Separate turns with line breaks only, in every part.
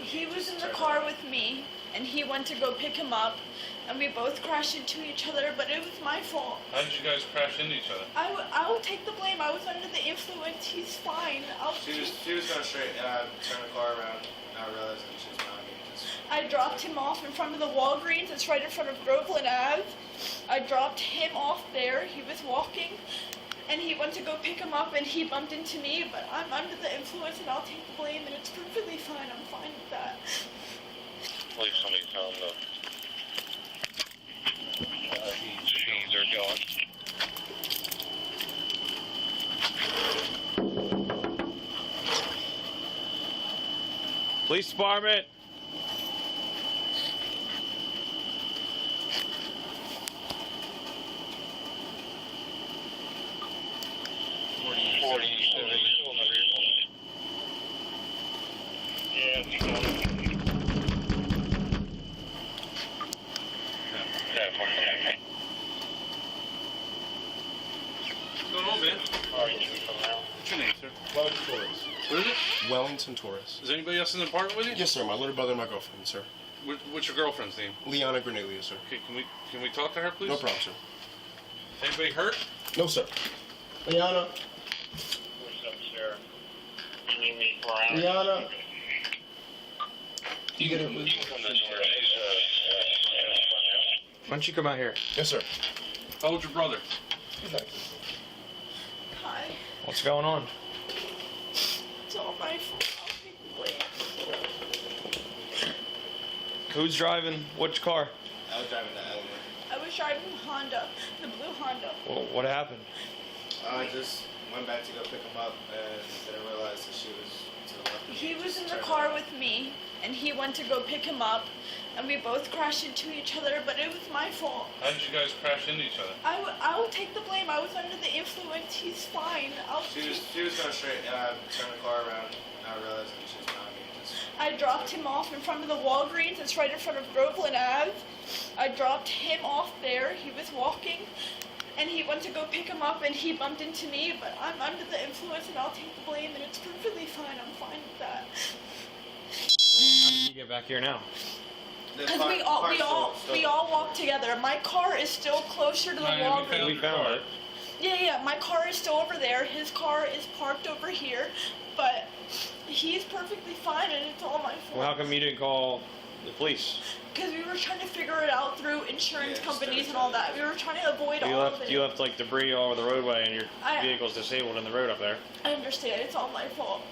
He was in the car with me, and he went to go pick him up, and we both crashed into each other, but it was my fault.
How did you guys crash into each other?
I will take the blame. I was under the influence. He's fine.
She was going straight, and I turned the car around, and I realized that she was behind me.
I dropped him off in front of the Walgreens. It's right in front of Groveland Ave. I dropped him off there. He was walking, and he went to go pick him up, and he bumped into me, but I'm under the influence, and I'll take the blame, and it's perfectly fine. I'm fine with that.
Please, somebody tell him these are going.
Police department.
What's going on, man? What's your name, sir?
Wellington Torres.
What is it?
Wellington Torres.
Is anybody else in the apartment with you?
Yes, sir. My little brother and my girlfriend, sir.
What's your girlfriend's name?
Lianna Graniglia, sir.
Okay, can we talk to her, please?
No problem, sir.
Anybody hurt?
No, sir. Lianna.
What's up, Sarah? You need me for hours?
Lianna.
You can come this way.
Why don't you come out here?
Yes, sir.
How old's your brother?
Hi.
What's going on?
It's all my fault. I'll take the blame.
Who's driving? Which car?
I was driving the element.
I was driving the Honda, the blue Honda.
Well, what happened?
I just went back to go pick him up and didn't realize that she was to the left.
He was in the car with me, and he went to go pick him up, and we both crashed into each other, but it was my fault.
How did you guys crash into each other?
I will take the blame. I was under the influence. He's fine.
She was going straight, and I turned the car around, and I realized that she was behind me.
I dropped him off in front of the Walgreens. It's right in front of Groveland Ave. I dropped him off there. He was walking, and he went to go pick him up, and he bumped into me, but I'm under the influence, and I'll take the blame, and it's perfectly fine. I'm fine with that.
So how did you get back here now?
Because we all walk together. My car is still closer to the Walgreens.
We found it.
Yeah, my car is still over there. His car is parked over here, but he's perfectly fine, and it's all my fault.
Well, how come you didn't call the police?
Because we were trying to figure it out through insurance companies and all that. We were trying to avoid all of it.
You left like debris all over the roadway, and your vehicle's disabled in the road up there.
I understand. It's all my fault.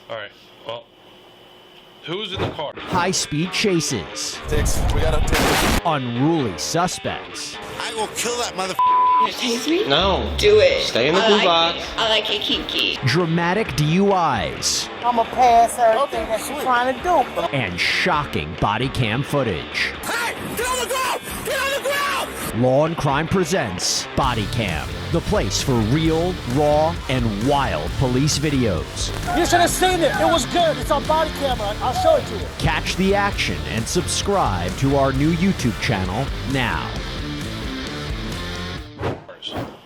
All right. Well, who's in the car?
High-speed chases,
We got a
unruly suspects,
I will kill that mother.
Tase me?
No.
Do it.
Stay in the blue box.
I like it kinky.
dramatic DUIs,
I'ma pass everything that she's trying to do.
and shocking body cam footage.
Hey, get on the ground! Get on the ground!
Law and Crime presents Bodycam, the place for real, raw, and wild police videos.
You should have seen it. It was good. It's on body camera. I'll show it to you.
Catch the action and subscribe to our new YouTube channel now.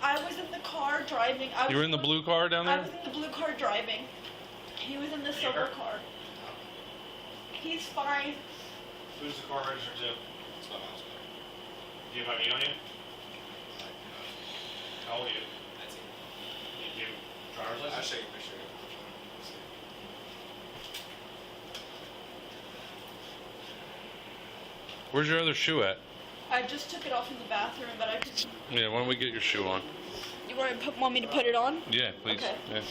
I was in the car driving.
You were in the blue car down
I
there?
was in the blue car driving. He was in the silver car. He's fine.
Who's the car registered to?
It's my mom's car.
Do you have ID on you? How old are you?
That's it.
Do you have driver's license?
I'll show you a picture.
Where's your other shoe at?
I just took it off in the bathroom, but I could.
Yeah, why don't we get your shoe on?
You want me to put it on?
Yeah, please.
Okay.
Yeah.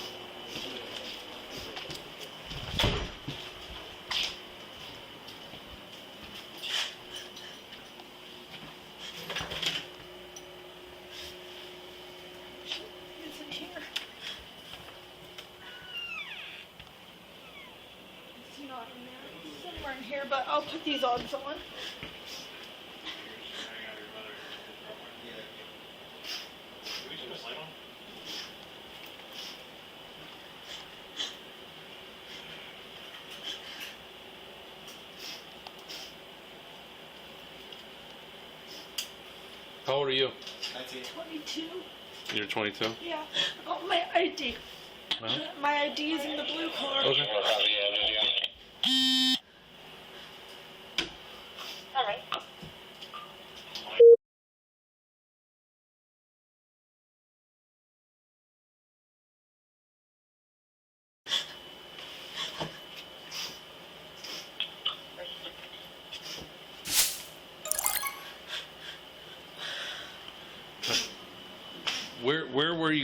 It's in here. It's not in there. It's somewhere in here, but I'll put these odds on.
How old are you?
22.
You're 22?
Yeah. Oh, my ID.
No?
My ID is in the blue car.
Okay.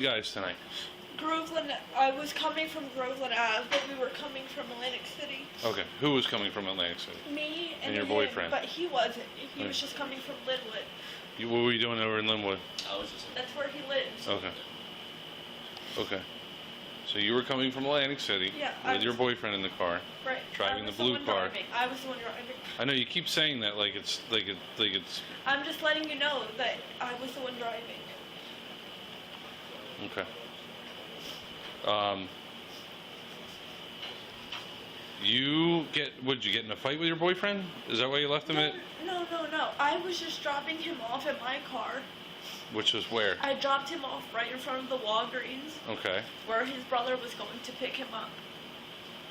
guys tonight?
Groveland, I was coming from Groveland Ave, but we were coming from Atlantic City.
Okay. Who was coming from Atlantic City?
Me and
your
him,
boyfriend?
But he wasn't. He was just coming from Linwood.
What were you doing over in Linwood?
That's where he lives.
Okay. Okay. So you were coming from Atlantic City with your boyfriend in the car,
Right.
driving the
I was
blue
one
car.
driving. I was the one driving.
I know you keep saying that like it's.
I'm just letting you know that I was the one driving.
Okay. Would you get in a fight with your boyfriend? Is that why you left him at?
No. I was just dropping him off at my car.
Which was where?
I dropped him off right in front of the Walgreens.
Okay.
Where his brother was going to pick him up.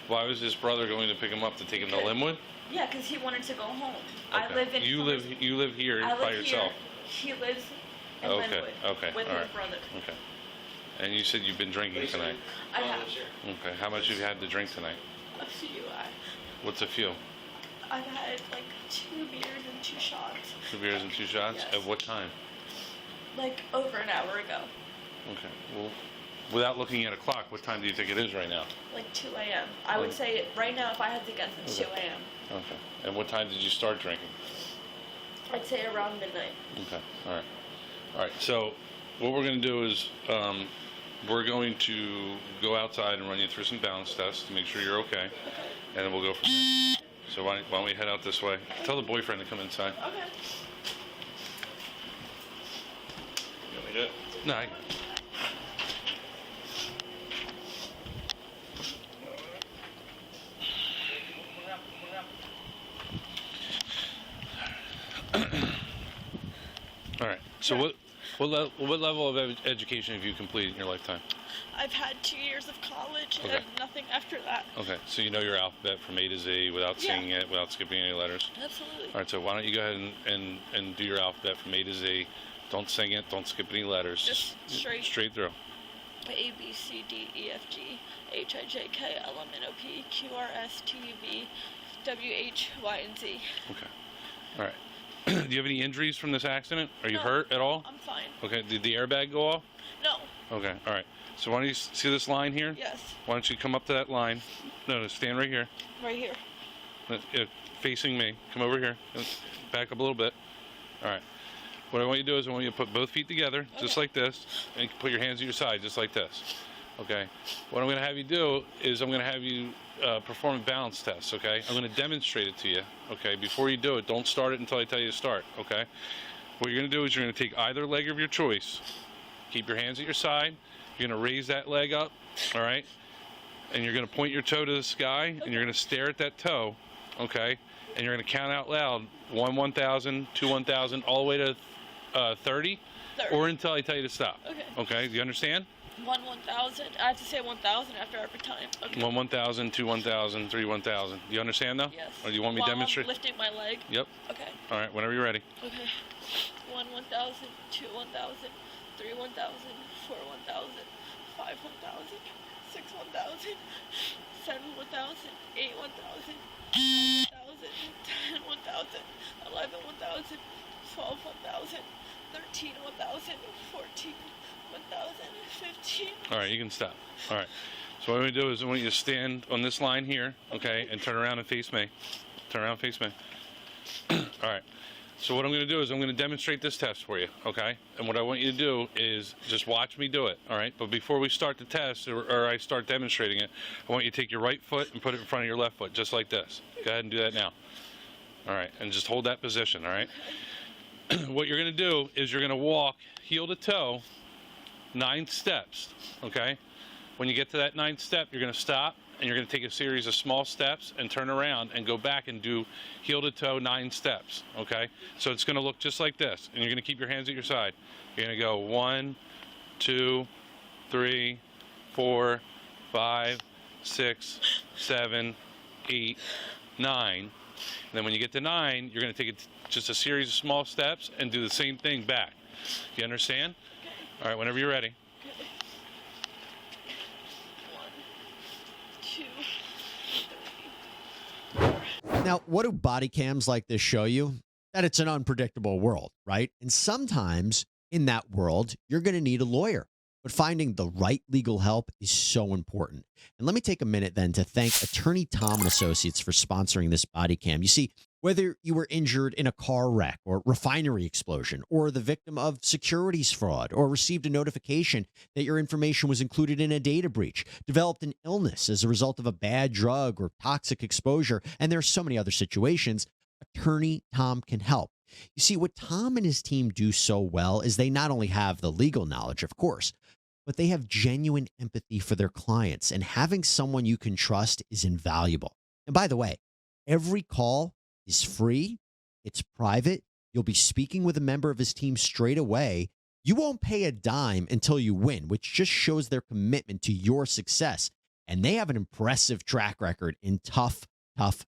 Why was his brother going to pick him up to take him to Linwood?
Yeah, because he wanted to go home.
Okay.
I live in.
You live here by yourself.
He lives in
Okay.
Linwood.
Okay.
With
All
his
right.
brother.
Okay. And you said you've been drinking tonight.
I have
Okay. How much have you had to drink tonight?
a few.
What's a few?
I've had like 2 beers and 2 shots.
2 beers and 2 shots?
Yes.
At what time?
Like over an hour ago.
Okay. Well, without looking at a clock, what time do you think it is right now?
Like 2 a.m. I would say right now, if I had to guess, it's 2 a.m.
Okay. And what time did you start drinking?
I'd say around midnight.
Okay. All right. All right. So what we're going to do is we're going to go outside and run you through some balance tests to make sure you're okay. And then we'll go from there. So why don't we head out this way? Tell the boyfriend to come inside.
Okay.
You want me to do it?
No, all right. So what level of education have you completed in your lifetime?
I've had 2 years of college
Okay.
and nothing after that.
Okay. So you know your alphabet from A to Z without singing it, without skipping any letters.
Absolutely.
All right. So why don't you go ahead and do your alphabet from A to Z? Don't sing it. Don't skip any letters.
Just straight.
Straight through.
A, B, C, D, E, F, G, H, I, J, K, L, M, N, O, P, Q, R, S, T, U, V, W, H, Y, and Z.
Okay. All right. Do you have any injuries from this accident? Are you
No.
hurt at all?
I'm fine.
Okay. Did the airbag go off?
No.
Okay. All right. So why don't you see this line here?
Yes.
Why don't you come up to that line? No, stand right here.
Right here.
Facing me. Come over here. Back up a little bit. All right. What I want you to do is I want you to put both feet together, just like this, and you can put your hands at your side, just like this. Okay. What I'm going to have you do is I'm going to have you perform a balance test. Okay. I'm going to demonstrate it to you. Okay. Before you do it, don't start it until I tell you to start. Okay. What you're going to do is you're going to take either leg of your choice. Keep your hands at your side. You're going to raise that leg up. All right. And you're going to point your toe to the sky, and you're going to stare at that toe. Okay. And you're going to count out loud 1 1,000, 2 1,000, all the way to 30, or until I tell you to stop.
Okay.
Okay, do you understand?
1 1,000. I have to say 1,000 after every time. Okay.
1 1,000, 2 1,000, 3 1,000. Do you understand though?
Yes.
Or do you want me to
While
demonstrate?
I'm lifting my leg.
Yep.
Okay.
All right, whenever you're ready.
Okay. 1 1,000, 2 1,000, 3 1,000, 4 1,000, 5 1,000, 6 1,000, 7 1,000, 8 1,000, 9 1,000, 10 1,000, 11 1,000, 12 1,000, 13 1,000, 14 1,000, 15.
All right, you can stop. All right. So what I'm going to do is I want you to stand on this line here, okay, and turn around and face me. Turn around and face me. All right. So what I'm going to do is I'm going to demonstrate this test for you, okay? And what I want you to do is just watch me do it, all right? But before we start the test or I start demonstrating it, I want you to take your right foot and put it in front of your left foot, just like this. Go ahead and do that now. All right, and just hold that position, all right? What you're going to do is you're going to walk heel to toe 9 steps, okay? When you get to that 9th step, you're going to stop, and you're going to take a series of small steps and turn around and go back and do heel to toe 9 steps, okay? So it's going to look just like this, and you're going to keep your hands at your side. You're going to go 1, 2, 3, 4, 5, 6, 7, 8, 9. And then when you get to 9, you're going to take just a series of small steps and do the same thing back. You understand? All right, whenever you're ready.
1, 2, 3, 4.
Now, what do body cams like this show you? That it's an unpredictable world, right? And sometimes in that world, you're going to need a lawyer. but finding the right legal help is so important. And let me take a minute then to thank Attorney Tom and Associates for sponsoring this body cam. You see, whether you were injured in a car wreck or refinery explosion, or the victim of securities fraud, or received a notification that your information was included in a data breach, developed an illness as a result of a bad drug or toxic exposure, and there are so many other situations, Attorney Tom can help. You see, what Tom and his team do so well is they not only have the legal knowledge, of course, but they have genuine empathy for their clients, and having someone you can trust is invaluable. And by the way, every call is free. It's private. You'll be speaking with a member of his team straight away. You won't pay a dime until you win, which just shows their commitment to your success. And they have an impressive track record in tough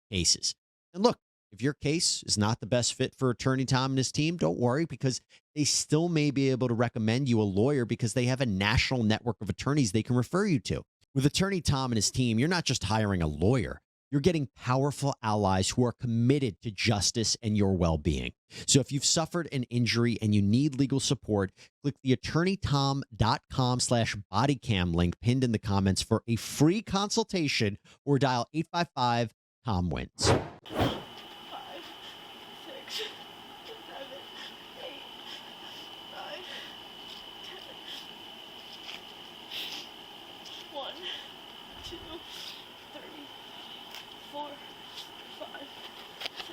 cases. And look, if your case is not the best fit for Attorney Tom and his team, don't worry, because they still may be able to recommend you a lawyer because they have a national network of attorneys they can refer you to. With Attorney Tom and his team, you're not just hiring a lawyer. You're getting powerful allies who are committed to justice and your well-being. So if you've suffered an injury and you need legal support, click the attorneytom.com/bodycam link pinned in the comments for a free consultation, or dial 855-TOM-WINS.
5, 6, 7, 8, 9, 10. 1, 2, 3, 4, 5, 6,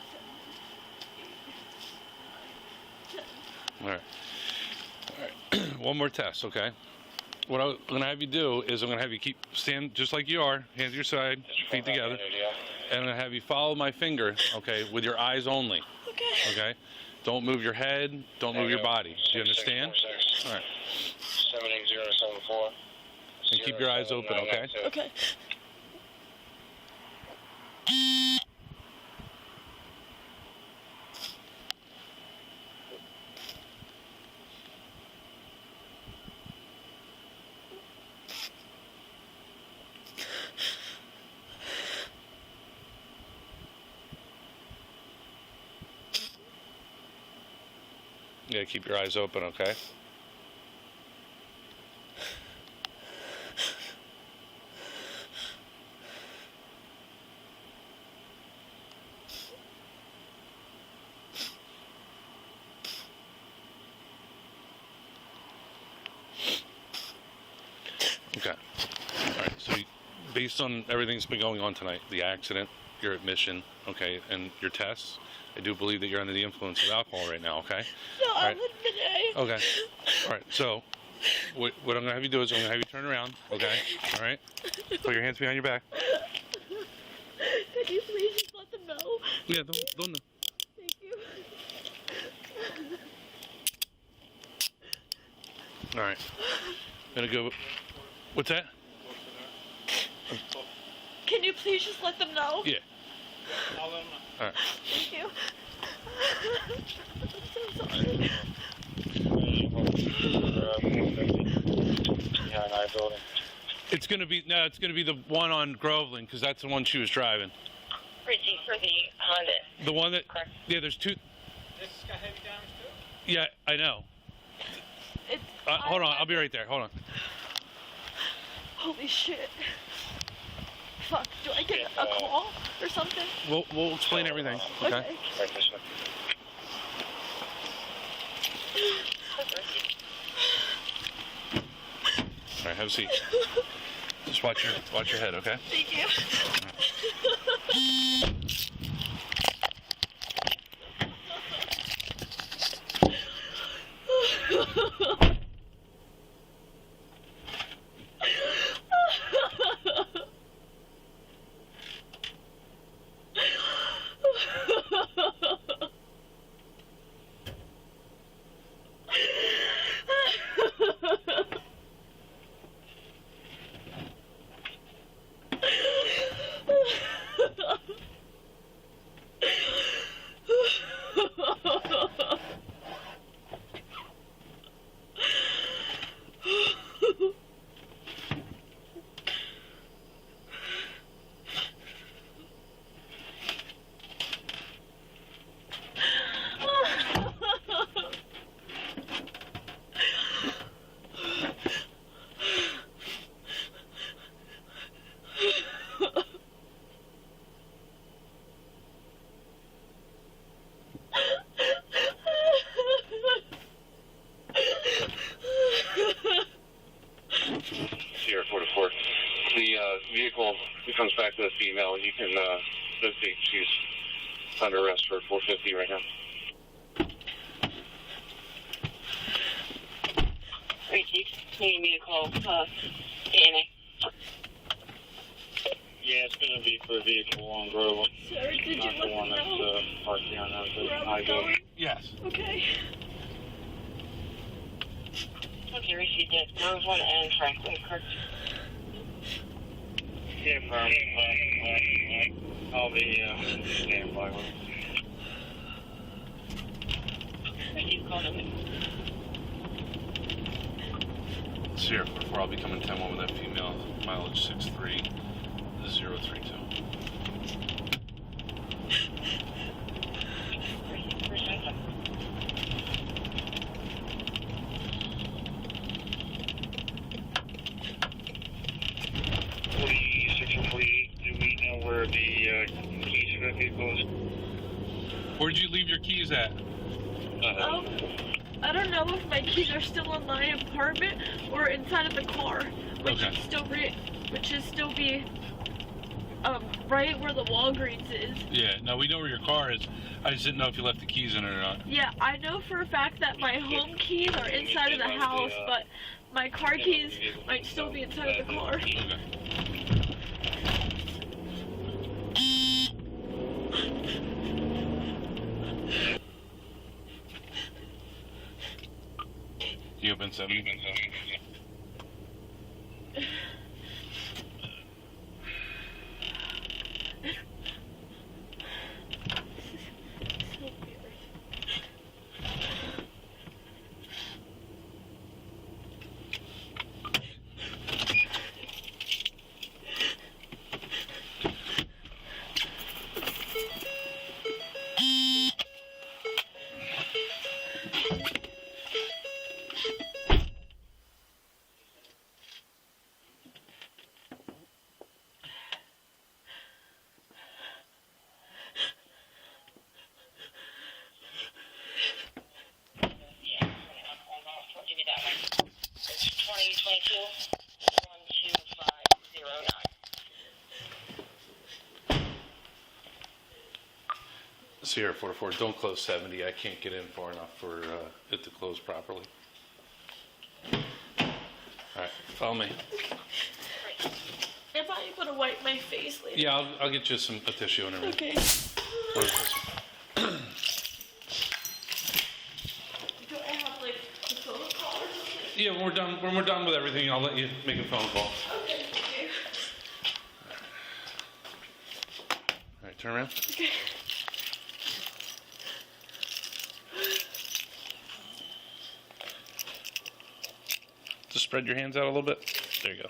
7, 8, 9, 10.
All right. One more test, okay? What I'm going to have you do is I'm going to have you stand just like you are, hands to your side, feet together, and I'm going to have you follow my finger, okay, with your eyes only. Okay? Don't move your head, don't move your body. Do you understand? All right.
78074.
And keep your eyes open, okay?
Okay.
Yeah, keep your eyes open, okay? Okay. All right, so based on everything that's been going on tonight, the accident, your admission, okay, and your tests, I do believe that you're under the influence of alcohol right now, okay?
No, I'm admitting.
Okay. All right, so what I'm going to have you do is I'm going to have you turn around, okay? All right? Put your hands behind your back.
Could you please just let them know?
Yeah, don't know.
Thank you.
All right. Gonna go. What's that?
Can you please just let them know?
Yeah. All right.
Thank you. I'm so sorry.
It's gonna be the one on Groveland, because that's the one she was driving.
Richie, for the Honda.
The one that. Correct. Yeah, there's two.
This got heavy damage too?
Yeah, I know. Hold on, I'll be right there. Hold on.
Holy shit. Fuck, do I get a call or something?
We'll explain everything. Okay.
Okay.
All right, have a seat. Just watch your head, okay?
Thank you.
female. You can locate. She's under arrest for 450 right now.
Richie, you need me to call DNA?
Yeah, it's going to be for a vehicle on Grove.
Sir, did you
Not
let
the one
them
that's
know
parked down there.
where I was going?
Yes.
Okay.
Okay, Richie did. Grove 1 and Franklin, correct?
Yeah, I'll be standby with him.
Richie's calling me.
Sierra 44, I'll be coming 10-1 with that female, mileage 63032.
Do we know where the keys for that vehicle is?
Where'd you leave your keys at?
I don't know if my keys are still in my apartment or inside of the car, which
Okay.
is still be right where the Walgreens is.
Yeah, no, we know where your car is. I just didn't know if you left the keys in it or not.
Yeah, I know for a fact that my home keys are inside of the house, but my car keys might still be inside of the car.
Okay. You open 70?
I'll give you that one. It's 2022 12509.
Sierra 44, don't close 70. I can't get in far enough for it to close properly. Alright, follow me.
Am I able to wipe my face later?
Yeah, I'll get you a tissue and everything.
Okay.
Where's this?
Do I have like a phone call or something?
Yeah, when we're done with everything, I'll let you make a phone call.
Okay, thank you.
Alright, turn around.
Okay.
Just spread your hands out a little bit. There you go.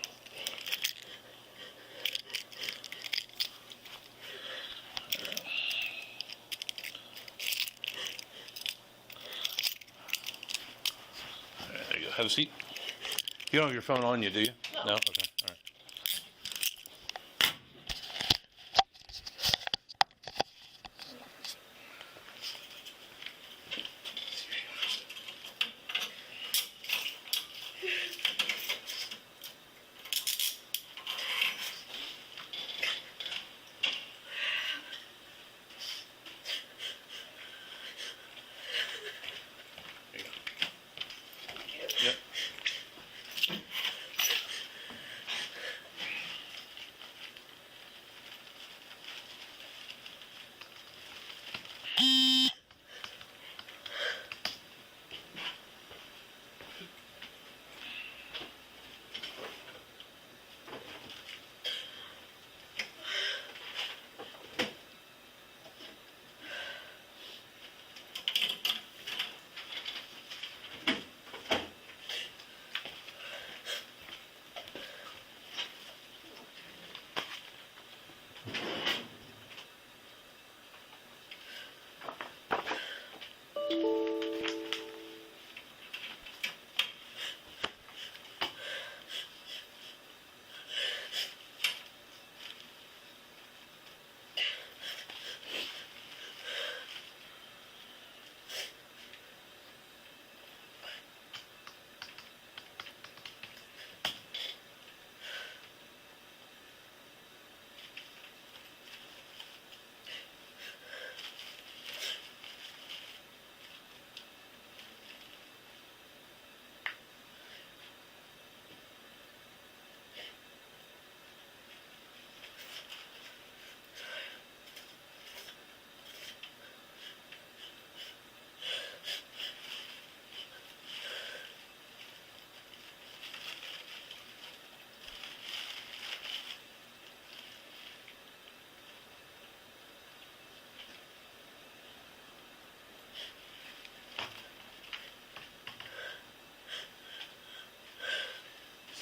There you go. Have a seat. You don't have your phone on you, do you?
No.
Okay. All right. There you go. Yep.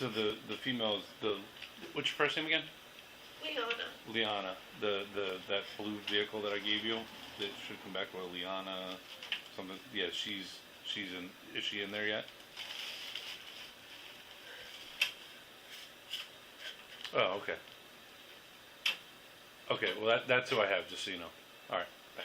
So the female is what's your first name again? Lianna. That blue vehicle that I gave you, that should come back with Lianna, something. Yeah, she's in. Is she in there yet? Oh, okay. Okay, well that's who I have, just so you know. All right. Bye.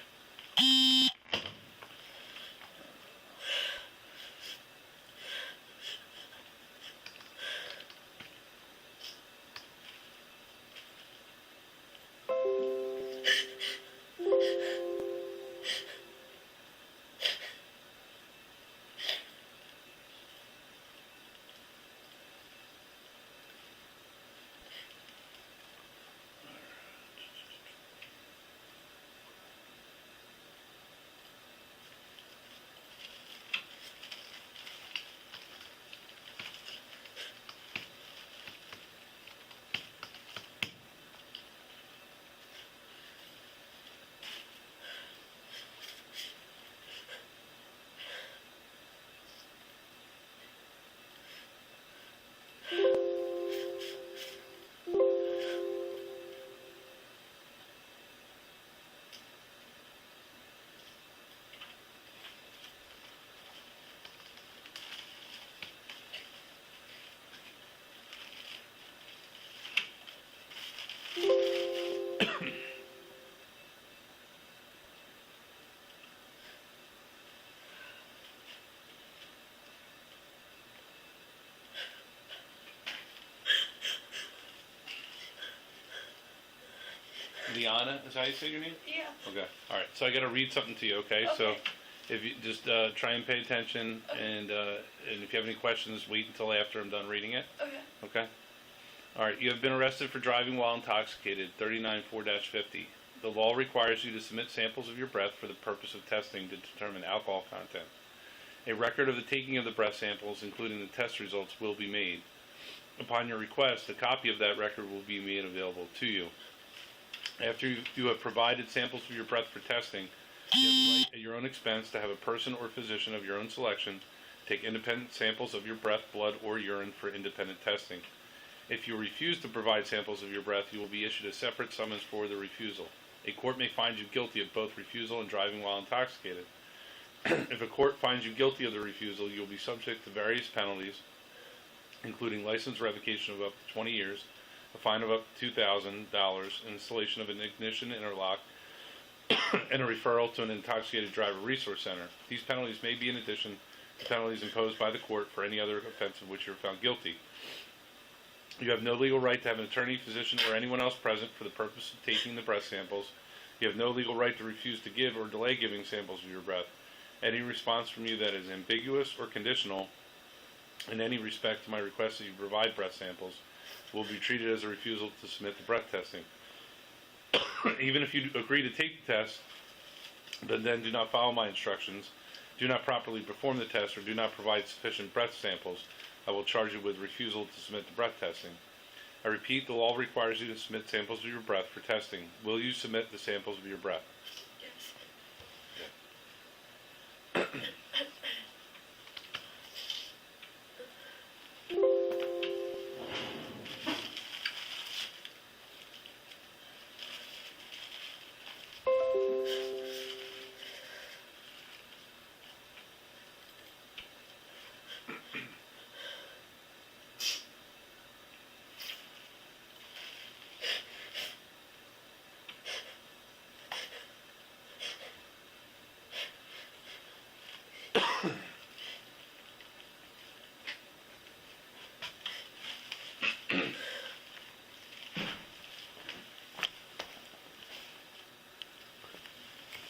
Lianna, is that how you say your name?
Yeah.
Okay. All right. So I got to read something to you. Okay. So if you just try and pay attention, and if you have any questions, wait until after I'm done reading it.
Okay.
Okay. All right. You have been arrested for driving while intoxicated. 39-4-50. The law requires you to submit samples of your breath for the purpose of testing to determine alcohol content. A record of the taking of the breath samples, including the test results, will be made. Upon your request, a copy of that record will be made available to you. After you have provided samples of your breath for testing, you have the right at your own expense to have a person or physician of your own selection take independent samples of your breath, blood, or urine for independent testing. If you refuse to provide samples of your breath, you will be issued a separate summons for the refusal. A court may find you guilty of both refusal and driving while intoxicated. If a court finds you guilty of the refusal, you will be subject to various penalties, including license revocation of up to 20 years, a fine of up to $2,000, installation of an ignition interlock, and a referral to an intoxicated driver resource center. These penalties may be in addition to penalties imposed by the court for any other offense of which you are found guilty. You have no legal right to have an attorney, physician, or anyone else present for the purpose of taking the breath samples. You have no legal right to refuse to give or delay giving samples of your breath. Any response from you that is ambiguous or conditional in any respect to my request that you provide breath samples will be treated as a refusal to submit the breath testing. Even if you agree to take the test, but then do not follow my instructions, do not properly perform the test, or do not provide sufficient breath samples, I will charge you with refusal to submit the breath testing. I repeat, the law requires you to submit samples of your breath for testing. Will you submit the samples of your breath?